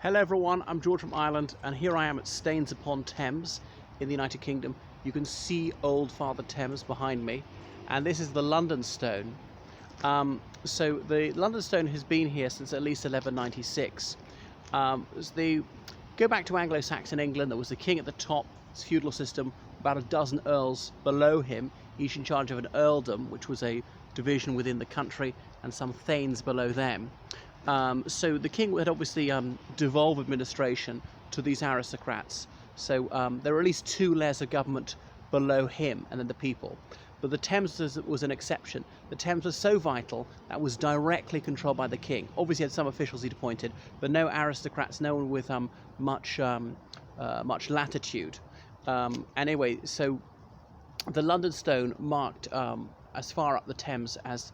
Hello everyone, I'm George from Ireland, and here I am at Staines upon Thames in the United Kingdom. You can see old Father Thames behind me, and this is the London Stone. So the London Stone has been here since at least 1196. As they go back to Anglo-Saxon England, there was the king at the top, it's a feudal system, about a dozen earls below him, each in charge of an earldom, which was a division within the country, and some thanes below them. So the king would obviously devolve administration to these aristocrats. So there were at least two layers of government below him and then the people. But the Thames was an exception. The Thames was so vital that was directly controlled by the king. Obviously, had some officials he'd appointed, but no aristocrats, no one with much latitude. Anyway, so the London Stone marked as far up the Thames as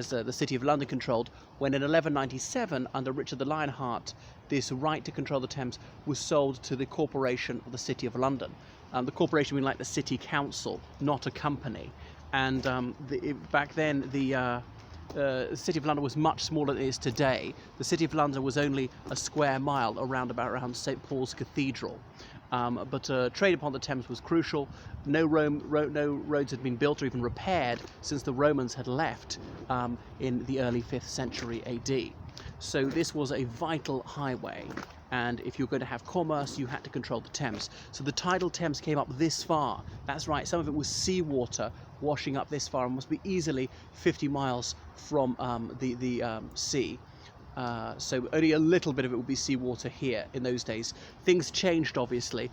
the City of London controlled, when in 1197, under Richard the Lionheart, this right to control the Thames was sold to the Corporation of the City of London. The corporation being like the City Council, not a company. And back then, the City of London was much smaller than it is today. The City of London was only a square mile around St Paul's Cathedral. But trade upon the Thames was crucial. No roads had been built or even repaired since the Romans had left in the early 5th century AD. So this was a vital highway, and if you were going to have commerce, you had to control the Thames. So the tidal Thames came up this far. That's right, some of it was seawater washing up this far and must be easily 50 miles from the sea. So only a little bit of it would be seawater here in those days. Things changed, obviously,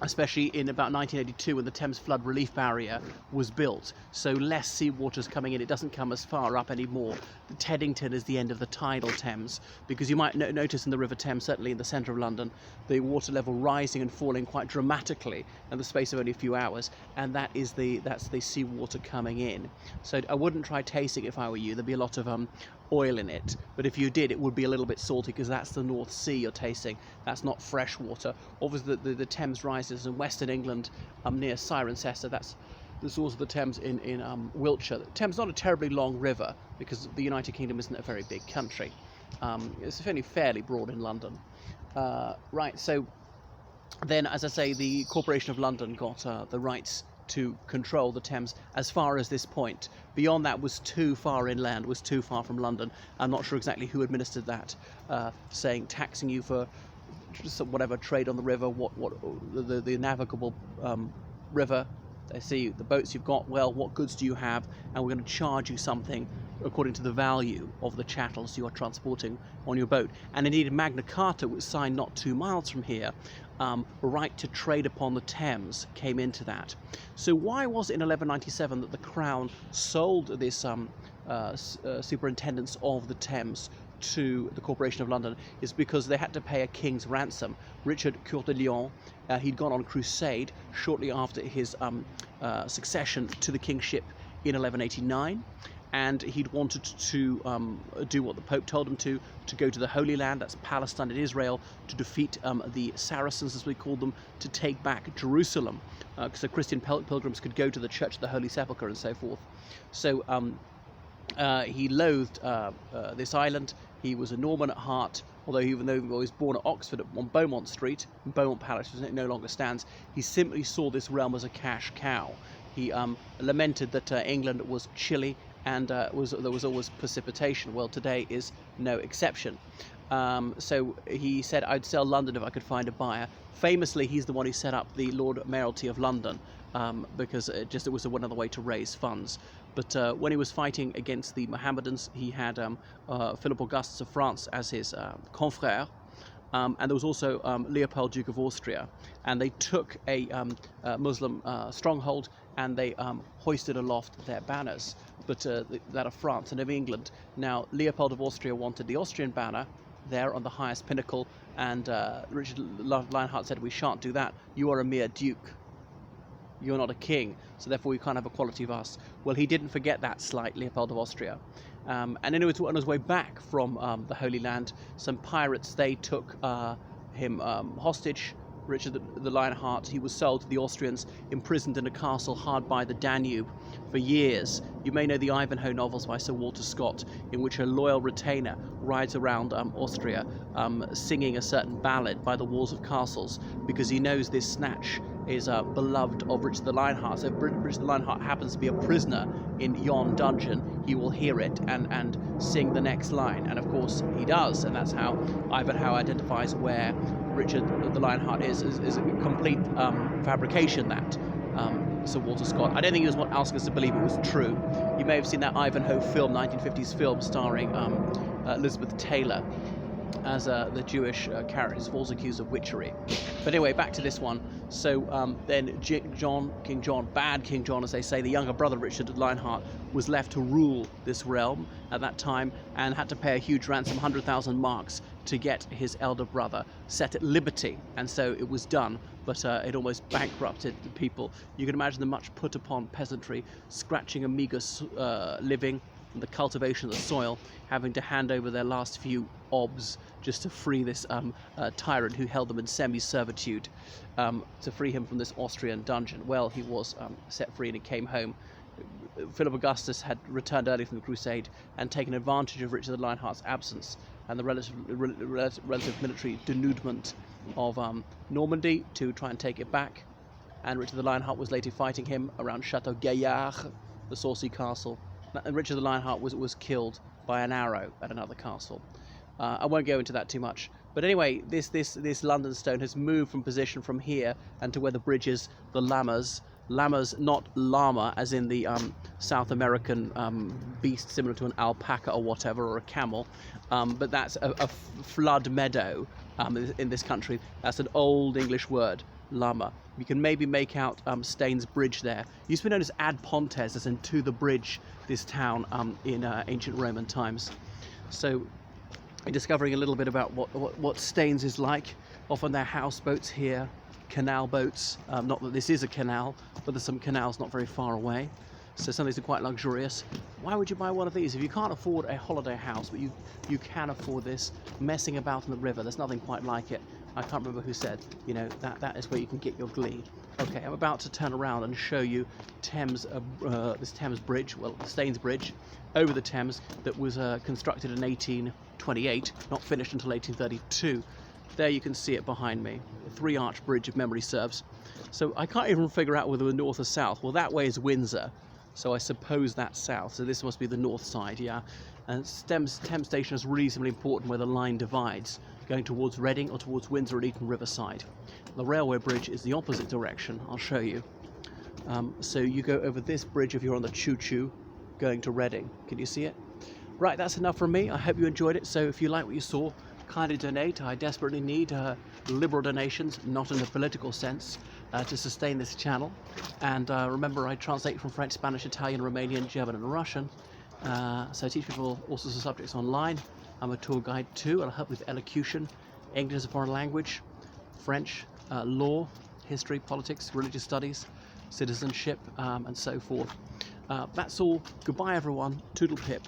especially in about 1982 when the Thames Flood Relief Barrier was built. So less seawater's coming in. It doesn't come as far up anymore. Teddington is the end of the tidal Thames, because you might notice in the River Thames, certainly in the centre of London, the water level rising and falling quite dramatically in the space of only a few hours, and that's the seawater coming in. So I wouldn't try tasting it if I were you. There'd be a lot of oil in it, but if you did, it would be a little bit salty, because that's the North Sea you're tasting. That's not fresh water. Obviously the Thames rises in western England, near Cirencester. That's the source of the Thames in Wiltshire. The Thames is not a terribly long river, because the United Kingdom isn't a very big country. It's fairly broad in London. Right, so then, as I say, the Corporation of London got the rights to control the Thames as far as this point. Beyond that was too far inland, was too far from London. I'm not sure exactly who administered that, taxing you for just whatever trade on the river, the navigable river. They see the boats you've got, well, what goods do you have, and we're going to charge you something according to the value of the chattels you are transporting on your boat. And indeed, Magna Carta, was signed not 2 miles from here, right to trade upon the Thames came into that. So why was it in 1197 that the Crown sold this superintendence of the Thames to the Corporation of London? Is because they had to pay a king's ransom. Richard Coeur de Lion, he'd gone on crusade shortly after his succession to the kingship in 1189, and he'd wanted to do what the Pope told him to go to the Holy Land, that's Palestine and Israel, to defeat the Saracens, as we called them, to take back Jerusalem, because the Christian pilgrims could go to the Church of the Holy Sepulchre and so forth. So he loathed this island. He was a Norman at heart, although even though he was born at Oxford on Beaumont Street, Beaumont Palace, which no longer stands, he simply saw this realm as a cash cow. He lamented that England was chilly and there was always precipitation. Well, today is no exception. So he said, I'd sell London if I could find a buyer. Famously, he's the one who set up the Lord Mayoralty of London, because it was one other way to raise funds. But when he was fighting against the Mohammedans, he had Philip Augustus of France as his confrère. And there was also Leopold, Duke of Austria, and they took a Muslim stronghold, and they hoisted aloft their banners, but that of France and of England. Now, Leopold of Austria wanted the Austrian banner there on the highest pinnacle, and Richard Lionheart said, we shan't do that. You are a mere duke. You're not a king, so therefore you can't have equality of us. Well, he didn't forget that slight, Leopold of Austria. And then on his way back from the Holy Land, some pirates, they took him hostage, Richard the Lionheart. He was sold to the Austrians, imprisoned in a castle hard by the Danube for years. You may know the Ivanhoe novels by Sir Walter Scott, in which a loyal retainer rides around Austria singing a certain ballad by the walls of castles, because he knows this snatch is beloved of Richard the Lionheart. So if Richard the Lionheart happens to be a prisoner in yon dungeon, he will hear it and sing the next line. And of course he does, and that's how Ivanhoe identifies where Richard the Lionheart is a complete fabrication, that Sir Walter Scott. I don't think he was asking us to believe it was true. You may have seen that Ivanhoe film, 1950s film, starring Elizabeth Taylor as the Jewish character who falls accused of witchery. But anyway, back to this one. So then King John, bad King John as they say, the younger brother Richard the Lionheart, was left to rule this realm at that time and had to pay a huge ransom, 100,000 marks, to get his elder brother set at liberty. And so it was done, but it almost bankrupted the people. You can imagine the much put upon peasantry scratching a meagre living from the cultivation of the soil, having to hand over their last few obs just to free this tyrant who held them in semi-servitude, to free him from this Austrian dungeon. Well, he was set free and he came home. Philip Augustus had returned early from the crusade and taken advantage of Richard the Lionheart's absence and the relative military denouement of Normandy to try and take it back. And Richard the Lionheart was later fighting him around Chateau Gaillard, the saucy castle. And Richard the Lionheart was killed by an arrow at another castle. I won't go into that too much. But anyway, this London stone has moved from position from here and to where the bridge is, the Llamas. Llamas, not llama, as in the South American beast similar to an alpaca or whatever, or a camel. But that's a flood meadow in this country. That's an old English word, llama. You can maybe make out Staines Bridge there. It used to be known as Ad Pontes, as in to the bridge, this town in ancient Roman times. So we're discovering a little bit about what Staines is like. Often they're houseboats here, canal boats. Not that this is a canal, but there's some canals not very far away. So some of these are quite luxurious. Why would you buy one of these? If you can't afford a holiday house, but you can afford this, messing about in the river, there's nothing quite like it. I can't remember who said, you know, that is where you can get your glee. Okay, I'm about to turn around and show you this Thames Bridge, well, the Staines Bridge, over the Thames, that was constructed in 1828, not finished until 1832. There you can see it behind me, a three-arch bridge if memory serves. So I can't even figure out whether we're north or south. Well, that way is Windsor, so I suppose that's south. So this must be the north side, yeah. And Thames Station is reasonably important where the line divides, going towards Reading or towards Windsor and Eton Riverside. The railway bridge is the opposite direction. I'll show you. So you go over this bridge if you're on the choo-choo going to Reading. Can you see it? Right, that's enough from me. I hope you enjoyed it. So if you like what you saw, kindly donate. I desperately need liberal donations, not in a political sense, to sustain this channel. And remember, I translate from French, Spanish, Italian, Romanian, German and Russian. So I teach people all sorts of subjects online. I'm a tour guide too, and I help with elocution, English as a foreign language, French, law, history, politics, religious studies, citizenship, and so forth. That's all. Goodbye everyone. Toodle pip.